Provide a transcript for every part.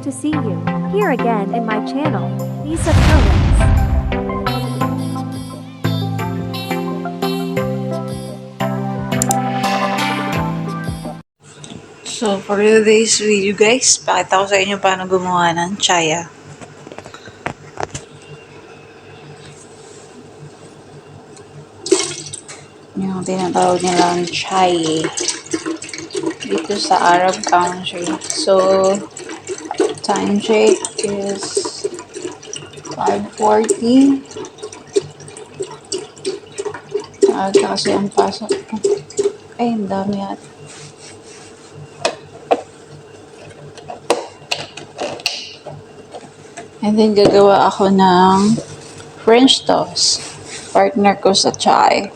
to see you here again in my channel, Lisa Perez. So, for today's video guys, pakita ko sa inyo paano gumawa ng chaya. Yung tinatawag nilang chai dito sa Arab country. So, time check is 5:40. Kasi ang pasok ko. Ay, ang dami at. And then, gagawa ako ng French toast. Partner ko sa chai.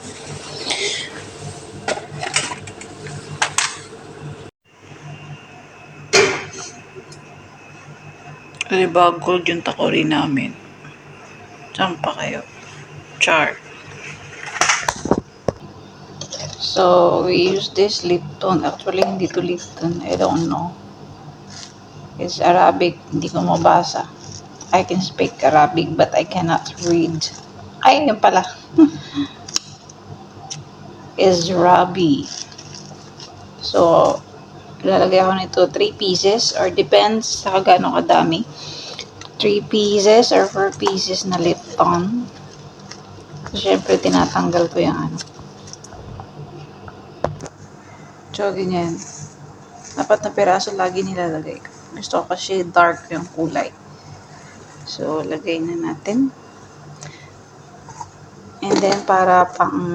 Diba, gold yung takori namin. Saan pa kayo? Char. So, we use this Lipton. Actually, hindi to Lipton. I don't know. It's Arabic. Hindi ko mabasa. I can speak Arabic but I cannot read. Ay, yun pala. Is Rabi. So, lalagay ako nito 3 pieces or depends sa gaano kadami. 3 pieces or 4 pieces na Lipton. So, syempre, tinatanggal ko yung ano. So, ganyan. Dapat na piraso lagi nilalagay ko. Gusto ko kasi dark yung kulay. So, lagay na natin. And then, para pang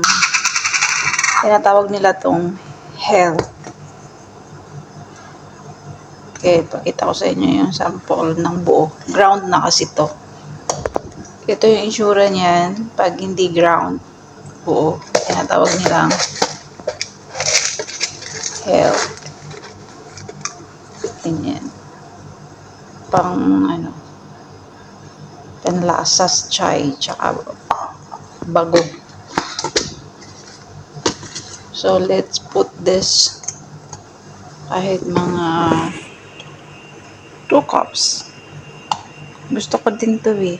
tinatawag nila tong hell. Okay, pakita ko sa inyo yung sample ng buo. Ground na kasi to. Ito yung itsura niyan pag hindi ground buo. Tinatawag nilang hell. Ganyan. Pang ano, panlasas chai, tsaka bagog. So, let's put this kahit mga 2 cups. Gusto ko din to eh.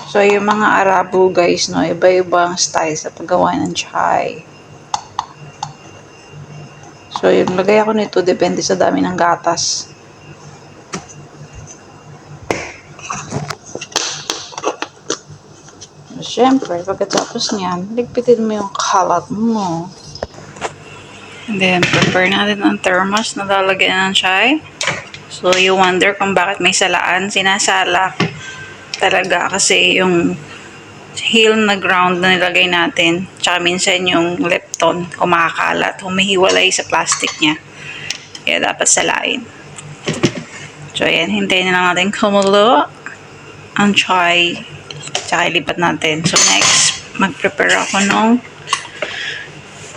So, yung mga Arabo guys, no, iba-ibang style sa paggawa ng chai. So, yung lagay ako nito, depende sa dami ng gatas. So, syempre, pagkatapos niyan, ligpitin mo yung kalat mo. And then, prepare natin ang thermos na lalagyan ng chai. So, you wonder kung bakit may salaan. Sinasala talaga kasi yung heel na ground na nilagay natin, tsaka minsan yung Lipton, kumakalat, humihiwalay sa plastic niya. Kaya dapat salain. So, ayan, hintayin na lang natin kumulo ang chai, tsaka ilipat natin. So, next, mag-prepare ako ng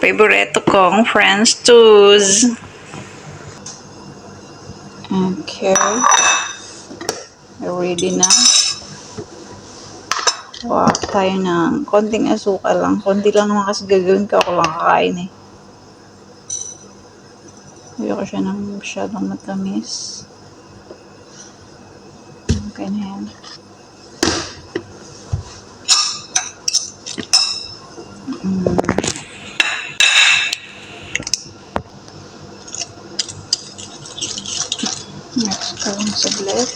favorito kong French toast. Okay. Ready na. Wow, tayo ng konting asukal lang. Konti lang naman kasi gagawin ko. Ako lang kakain eh. Ayoko siya ng masyadong matamis. Okay na yan. Next ko yung saglit.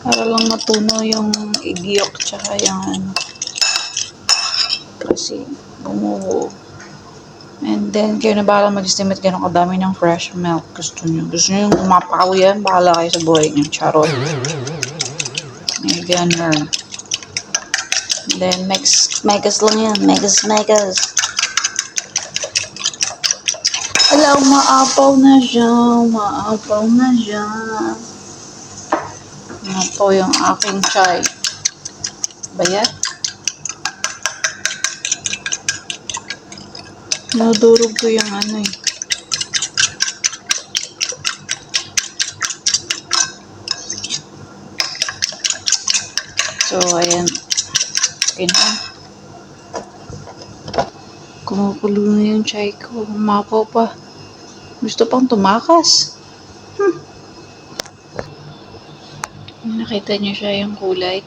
Para lang matuno yung igyok tsaka yung ano. Kasi bumuho. And then, kayo na bahala mag-estimate gano'ng kadami ng fresh milk. Gusto nyo yung umapaw yan, bahala kayo sa buhay nyo. Charot. May ganun. Then, megas lang yan. Megas. Alam, maapaw na siya. Maapaw yung aking chai. Bayat? Nadurog ko yung ano eh. So, ayan. Okay na. Kumukulo na yung chai ko. Umapaw pa. Gusto pang tumakas. Nakita niyo siya yung kulay.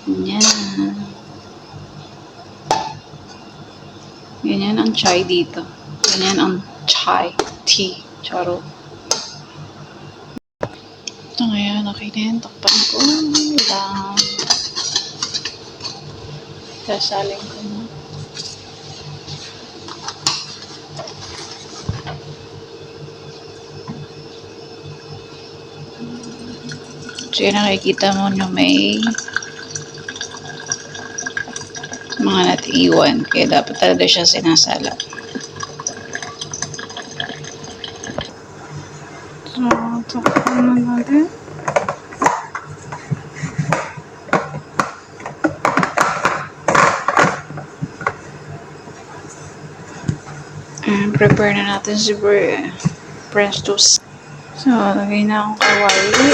Yan. Ganyan ang chai dito. Ganyan ang chai. Tea. Charot. Ito ngayon, okay na yan. Takpan ko lang. Sasaling ko na. So yun, nakikita mo na may mga natiiwan. Kaya dapat talaga siya sinasala. So, takpan na natin. And prepare na natin si French toast. So, lagay na akong kawali.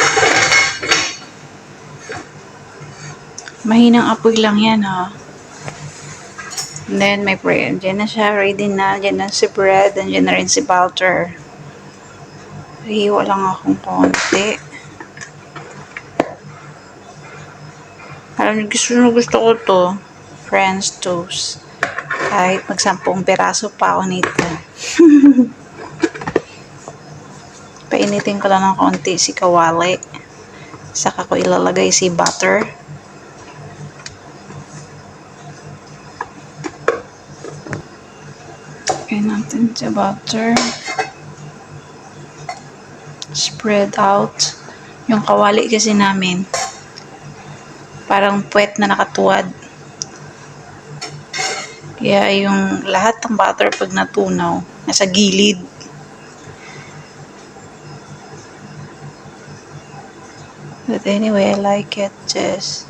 Mahinang apoy lang yan, ha. And then, may bread. Diyan na siya. Ready na. Diyan na si bread. And diyan na rin si butter. Hiwa lang akong konti. Alam niyo, gusto ko to. French toast. Kahit mag-10 piraso pa ako nito. Painitin ko lang ng konti si kawali. Saka ko ilalagay si butter. Lagay natin si butter. Spread out. Yung kawali kasi namin, parang puwet na nakatuwad. Kaya yung lahat ng butter pag natunaw, nasa gilid. But anyway, I like it. Just,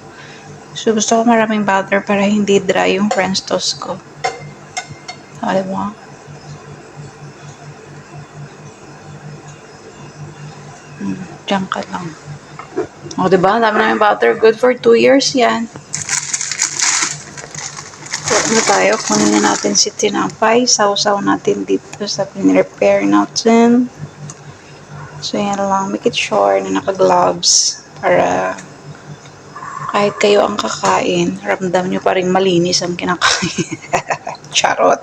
so gusto ko maraming butter para hindi dry yung French toast ko. Alam mo? Diyan ka lang. O, diba? Ang dami namin butter. Good for 2 years yan. So, ano tayo? Kunin na natin si tinapay. Sausaw natin dito sa pin-repair natin. So, yan lang. Make it sure na naka-gloves para kahit kayo ang kakain, ramdam nyo pa rin malinis ang kinakain. Charot.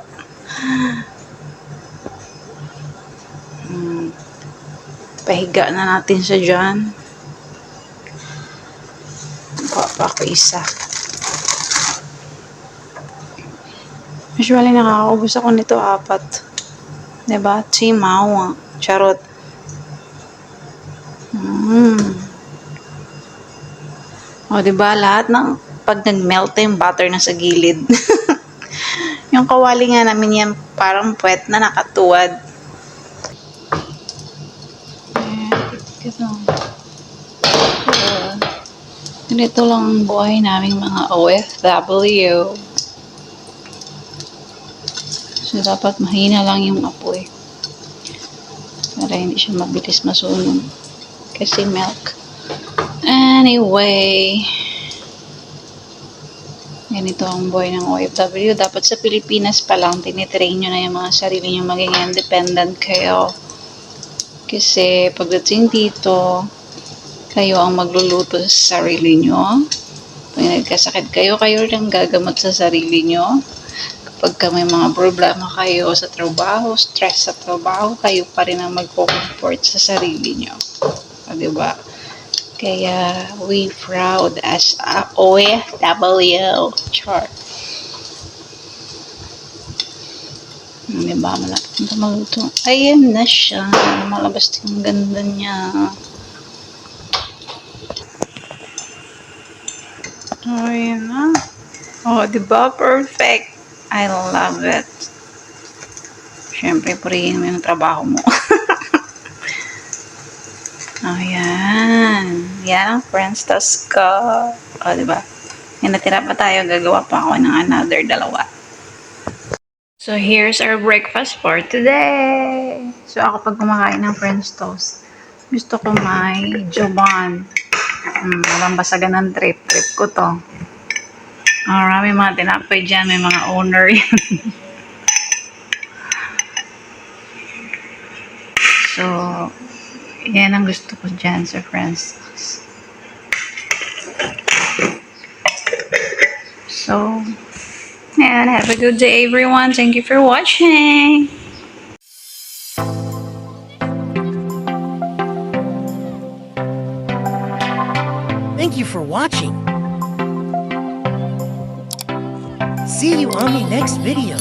Pahiga na natin siya dyan. Pa ako isa. Usually, nakakaubos ako nito 4. Diba? Timaw. Charot. O, diba? Lahat ng pag nag-melt yung butter na sa gilid. Yung kawali nga namin yan, parang puwet na nakatuwad. Ganito lang ang buhay naming mga OFW. So, dapat mahina lang yung apoy. Para hindi siya mabilis masunog. Kasi milk. Anyway, ganito ang buhay ng OFW. Dapat sa Pilipinas pa lang, tinitrain nyo na yung mga sarili nyo maging independent kayo. Kasi pagdating dito, kayo ang magluluto sa sarili nyo. Pag nagkasakit kayo, kayo rin gagamot sa sarili nyo. Kapag may mga problema kayo sa trabaho, stress sa trabaho, kayo pa rin ang magko-comfort sa sarili nyo. O, diba? Kaya, we proud as a OFW. Char. Diba? Malapit na maluto. Ayan na siya. Malabas yung ganda niya. Ayan na. Oh, diba? Perfect. I love it. Siyempre, purihin mo yung trabaho mo. Ayan. Yan ang French toast ko. O, diba? Yan, natira pa tayo. Gagawa pa ako ng another 2. So, here's our breakfast for today. So, ako pag kumakain ng French toast, gusto ko may joban. Walang basagan ng trip. Trip ko to. May mga tinapay dyan. May mga owner yan. So, yan ang gusto ko dyan sa French toast. So, and have a good day, everyone. Thank you for watching. Thank you for watching. See you on the next video.